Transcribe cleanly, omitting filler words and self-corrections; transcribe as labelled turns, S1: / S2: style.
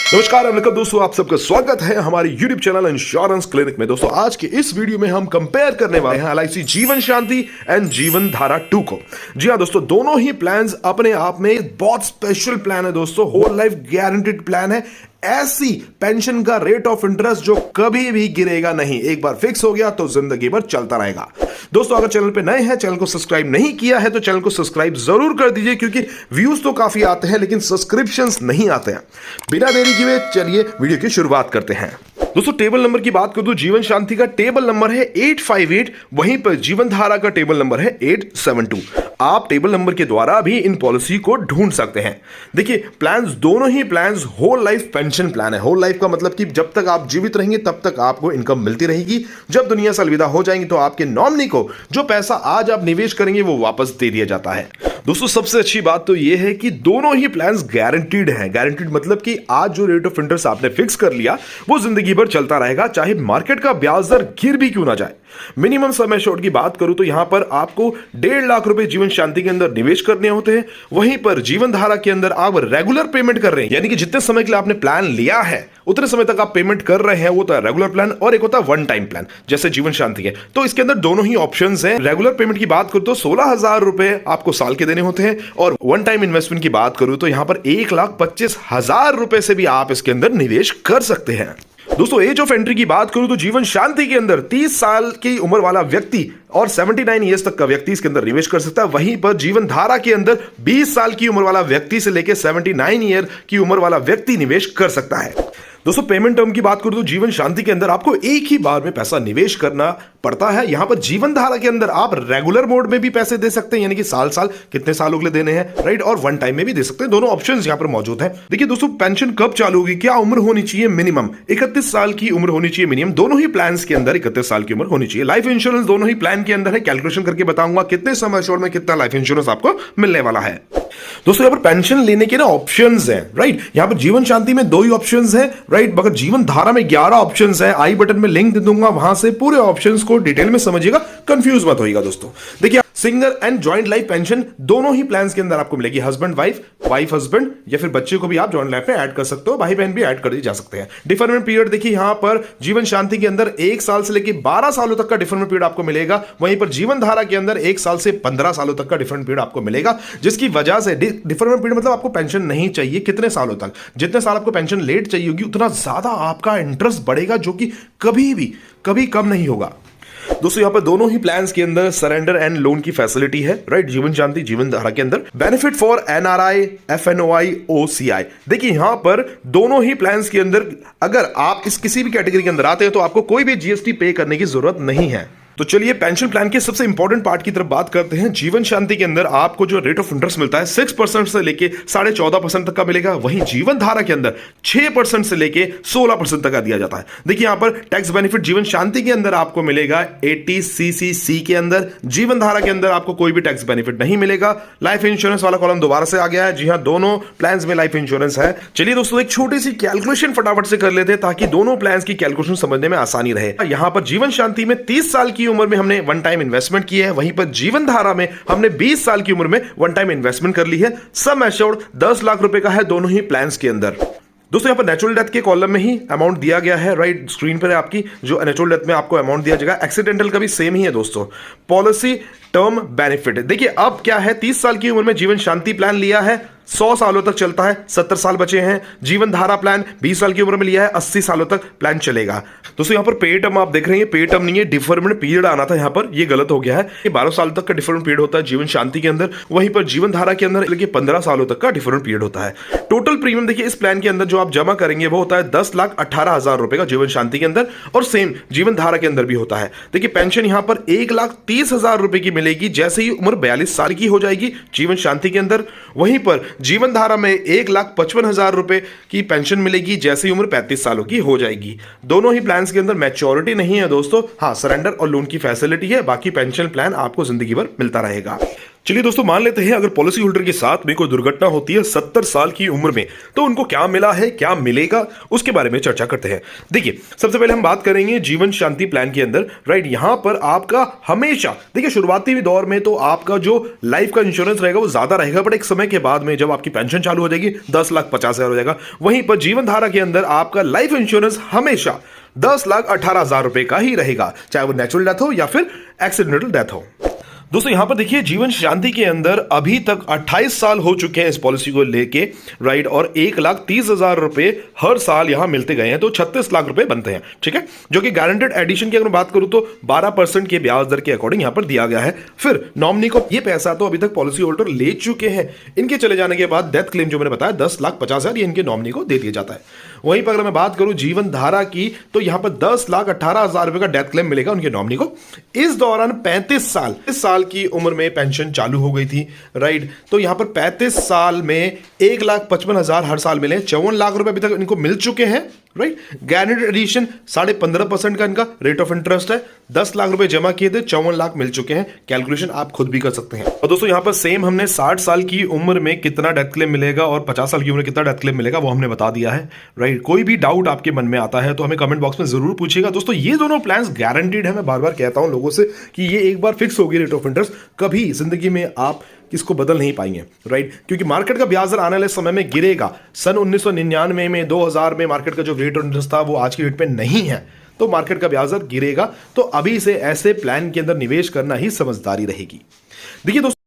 S1: नमस्कार दोस्तों, आप सबका स्वागत है हमारे YouTube चैनल इंश्योरेंस क्लिनिक में। दोस्तों आज के इस वीडियो में हम कंपेयर करने वाले हैं LIC जीवन शांति एंड जीवन धारा 2 को। जी हाँ दोस्तों, दोनों ही प्लान्स अपने आप में बहुत स्पेशल प्लान है दोस्तों। होल लाइफ गारंटेड प्लान है, ऐसी पेंशन का रेट ऑफ इंटरेस्ट जो कभी भी गिरेगा नहीं। एक बार फिक्स हो गया तो जिंदगी भर चलता रहेगा। दोस्तों अगर चैनल पे नए हैं, चैनल को सब्सक्राइब नहीं किया है तो चैनल को सब्सक्राइब जरूर कर दीजिए, क्योंकि व्यूज तो काफी आते हैं लेकिन सब्सक्रिप्शंस नहीं आते हैं। बिना देरी किए चलिए वीडियो की शुरुआत करते हैं। दोस्तों टेबल नंबर की बात कर दूं, जीवन शांति का टेबल नंबर है 858, वहीं पर जीवन धारा का टेबल नंबर है 872। आप टेबल नंबर के द्वारा भी इन पॉलिसी को ढूंढ सकते हैं। देखिए प्लान्स, दोनों ही plans whole life pension plan है। होल लाइफ का मतलब कि जब तक आप जीवित रहेंगे तब तक आपको इनकम मिलती रहेगी। जब दुनिया से अलविदा हो जाएंगे तो आपके नॉमिनी को जो पैसा आज आप निवेश करेंगे वो वापस दे दिया जाता है। दोस्तों सबसे अच्छी बात तो यह है कि दोनों ही प्लान्स गारंटीड हैं। गारंटीड मतलब कि आज जो रेट ऑफ इंटरेस्ट आपने फिक्स कर लिया वो जिंदगी भर चलता रहेगा, चाहे मार्केट का ब्याज दर गिर भी क्यों ना जाए। मिनिमम सम एश्योर्ड की बात करूं तो यहां पर आपको 1.5 लाख रुपए जीवन शांति के अंदर निवेश करने होते हैं। वहीं पर जीवन धारा के अंदर आप रेगुलर पेमेंट कर रहे हैं, यानी कि जितने समय के लिए आपने प्लान लिया है उतने समय तक आप पेमेंट कर रहे हैं। वो होता है रेगुलर प्लान और एक होता है वन टाइम प्लान, जैसे जीवन शांति है। तो इसके अंदर दोनों ही ऑप्शंस हैं। रेगुलर पेमेंट की बात करूं तो 16,000 रुपए आपको साल के देने होते हैं, और वन टाइम इन्वेस्टमेंट की बात करूं तो यहां पर 1,25,000 रुपए से भी आप इसके अंदर निवेश कर सकते हैं। दोस्तों एज ऑफ एंट्री की बात करूं तो जीवन शांति के अंदर 30 साल की उम्र वाला व्यक्ति और 79 ईयर्स तक का व्यक्ति इसके अंदर निवेश कर सकता है। वहीं पर जीवन धारा के अंदर 20 साल की उम्र वाला व्यक्ति से लेकर 79 ईयर की उम्र वाला व्यक्ति निवेश कर सकता है। दोस्तों पेमेंट टर्म की बात करूं तो जीवन शांति के अंदर आपको एक ही बार में पैसा निवेश करना पड़ता है। यहां पर जीवन धारा के अंदर आप रेगुलर मोड में भी पैसे दे सकते हैं, यानी कि साल साल कितने सालों के लिए देने हैं, राइट, और वन टाइम में भी दे सकते हैं। दोनों ऑप्शंस यहां पर मौजूद है। देखिए दोस्तों पेंशन कब चालू होगी, क्या उम्र होनी चाहिए? मिनिमम 31 साल की उम्र होनी चाहिए मिनिमम। दोनों ही प्लान्स के अंदर 31 साल की उम्र होनी चाहिए। लाइफ इंश्योरेंस दोनों ही प्लान के अंदर है। कैलकुलेशन करके बताऊंगा कितने समय एश्योर्ड में कितना लाइफ इंश्योरेंस आपको मिलने वाला है। दोस्तों यहाँ पर पेंशन लेने के ना ऑप्शंस हैं, राइट। यहाँ पर जीवन शांति में 2 ही ऑप्शंस हैं, राइट, मगर जीवन धारा में 11 ऑप्शंस हैं। आई बटन में लिंक दे दूंगा, वहां से पूरे ऑप्शंस को डिटेल में समझिएगा, कंफ्यूज मत होइएगा दोस्तों। देखिए single and joint life pension दोनों ही प्लान्स के अंदर आपको मिलेगी। हस्बैंड वाइफ, वाइफ हस्बैंड, या फिर बच्चे को भी आप जॉइंट लाइफ में ऐड कर सकते हो, भाई बहन भी ऐड कर दिए जा सकते हैं। डिफरमेंट पीरियड देखिए यहाँ पर जीवन शांति के अंदर 1 साल से लेकर 12 सालों तक का डिफरमेंट पीरियड आपको मिलेगा। वहीं पर जीवन धारा के अंदर 1 साल से 15 सालों तक का डिफरेंट पीरियड आपको मिलेगा, जिसकी वजह से डिफरमेंट पीरियड मतलब आपको पेंशन नहीं चाहिए कितने सालों तक, जितने साल आपको पेंशन लेट चाहिए होगी उतना ज्यादा आपका इंटरेस्ट बढ़ेगा, जो कि कभी कम नहीं होगा। दोस्तों यहाँ पर दोनों ही प्लान्स के अंदर सरेंडर एंड लोन की फैसिलिटी है, राइट। जीवन शांति जीवन धारा के अंदर benefit for NRI, FNOI, OCI। देखिए यहाँ पर दोनों ही प्लान्स के अंदर अगर आप इस किसी भी कैटेगरी के अंदर आते हैं तो आपको कोई भी GST पे करने की जरूरत नहीं है। तो चलिए पेंशन प्लान के सबसे इंपॉर्टेंट पार्ट की तरफ बात करते हैं। जीवन शांति के अंदर आपको जो रेट ऑफ इंटरेस्ट मिलता है 6% से लेके 14.5% तक का मिलेगा। वहीं जीवन धारा के अंदर 6% से लेके 16% तक का दिया जाता है। देखिए यहां पर टैक्स बेनिफिट जीवन शांति के अंदर आपको मिलेगा 80CCC के अंदर। जीवन धारा के अंदर आपको कोई भी टैक्स बेनिफिट नहीं मिलेगा। लाइफ इंश्योरेंस वाला कॉलम दोबारा से आ गया है। जी हां, दोनों प्लान्स में लाइफ इंश्योरेंस है। चलिए दोस्तों एक छोटी सी कैलकुलेशन फटाफट से कर लेते हैं ताकि दोनों प्लान्स की कैलकुलेशन समझने में आसानी रहे। यहां पर जीवन शांति में 30 साल की उम्र में हमने वन टाइम इन्वेस्टमेंट की है, वहीं पर जीवन धारा में हमने 20 साल की उम्र में वन टाइम इन्वेस्टमेंट कर ली है। सम एश्योर्ड 10 लाख रुपए का है दोनों ही प्लान्स के अंदर। दोस्तों यहाँ पर नेचुरल डेथ के कॉलम में ही अमाउंट दिया गया है, राइट। स्क्रीन पर आपकी जो नेचुरल डेथ में आपको अमाउंट दिया जाएगा। एक्सीडेंटल का भी सेम ही है दोस्तों। पॉलिसी टर्म बेनिफिट देखिए अब क्या है, 30 साल की उम्र में जीवन शांति प्लान लिया है, 100 सालों तक चलता है, 70 साल बचे हैं। जीवन धारा प्लान 20 साल की उम्र में लिया है, 80 सालों तक प्लान चलेगा। दोस्तों यहाँ पर पे टर्म आप देख रहे हैं, पे टर्म नहीं है, डिफरमेंट पीरियड आना था, यहाँ पर ये गलत हो गया है। ये 12 साल तक का डिफरेंट पीरियड होता है जीवन शांति के अंदर, वहीं पर जीवन धारा के अंदर 15 सालों तक का डिफरेंट पीरियड होता है। टोटल प्रीमियम देखिए इस प्लान के अंदर जो आप जमा करेंगे वो होता है 10,18,000 रुपए का जीवन शांति के अंदर, और सेम जीवन धारा के अंदर भी होता है। देखिए पेंशन यहाँ पर 1,30,000 रुपए की मिलेगी जैसे ही उम्र 42 साल की हो जाएगी जीवन शांति के अंदर। वहीं पर जीवन धारा में 1,55,000 रुपए की पेंशन मिलेगी जैसे ही उम्र 35 सालों की हो जाएगी। दोनों ही प्लान्स के अंदर मैच्योरिटी नहीं है दोस्तों, हाँ सरेंडर और लोन की फैसिलिटी है। बाकी पेंशन प्लान आपको जिंदगी भर मिलता रहेगा। चलिए दोस्तों, मान लेते हैं अगर पॉलिसी होल्डर के साथ में कोई दुर्घटना होती है 70 साल की उम्र में, तो उनको क्या मिला है, क्या मिलेगा, उसके बारे में चर्चा करते हैं। देखिए, सबसे पहले हम बात करेंगे जीवन शांति प्लान के अंदर। राइट, यहां पर आपका हमेशा, देखिए, शुरुआती दौर में तो आपका जो लाइफ का इंश्योरेंस रहेगा वो ज्यादा रहेगा, बट एक समय के बाद में जब आपकी पेंशन चालू हो जाएगी 10,50,000 हो जाएगा। वहीं पर जीवन धारा के अंदर आपका लाइफ इंश्योरेंस हमेशा 10,18,000 रुपए का ही रहेगा, चाहे वो नेचुरल डेथ हो या फिर एक्सीडेंटल डेथ हो। दोस्तों, यहां पर देखिए, जीवन शांति के अंदर अभी तक 28 साल हो चुके हैं इस पॉलिसी को लेके। राइट, और 1,30,000 रुपए हर साल यहां मिलते गए हैं, तो 36 लाख रुपए बनते हैं। ठीक है, जो कि गारंटेड एडिशन की अगर बात करूं तो 12% के ब्याज दर के अकॉर्डिंग यहां पर दिया गया है। फिर नॉमिनी को ये पैसा तो अभी तक पॉलिसी होल्डर ले चुके हैं, इनके चले जाने के बाद डेथ क्लेम जो मैंने बताया 10,50,000 ये इनके नॉमिनी को दे दिया जाता है। वहीं पर अगर मैं बात करूं जीवन धारा की, तो यहां पर 10,18,000 रुपए का डेथ क्लेम मिलेगा उनके नॉमिनी को। इस दौरान 35 साल की उम्र में पेंशन चालू हो गई थी। राइट, तो यहां पर 35 साल में 1,55,000 हर साल मिले, 54 लाख रुपए अभी तक इनको मिल चुके हैं। राइट, गारंटेड एडिशन 15.5% का इनका रेट ऑफ इंटरेस्ट है। 10 लाख रुपए जमा किए थे, 54 लाख मिल चुके हैं। कैलकुलेशन आप खुद भी कर सकते हैं। और दोस्तों, यहां पर सेम हमने 60 साल की उम्र में कितना डेथ क्लेम मिलेगा और 50 साल की उम्र में कितना डेथ क्लेम मिलेगा वो हमने बता दिया है। राइट, कोई भी डाउट आपके मन में आता है तो हमें कमेंट बॉक्स में जरूर पूछिएगा। दोस्तों, ये दोनों प्लान्स गारंटीड है। मैं बार बार कहता हूं लोगों से कि ये एक बार फिक्स होगी रेट ऑफ इंटरेस्ट, कभी जिंदगी में आप इसको बदल नहीं पाएंगे। राइट, क्योंकि मार्केट का ब्याज दर आने वाले समय में गिरेगा। सन 1999 में 2000 में मार्केट का जो रेट ऑफ इंटरेस्ट था वो आज की डेट पे नहीं है, तो मार्केट का ब्याज दर गिरेगा। तो अभी से ऐसे प्लान के अंदर निवेश करना ही समझदारी रहेगी। देखिए दोस्तों,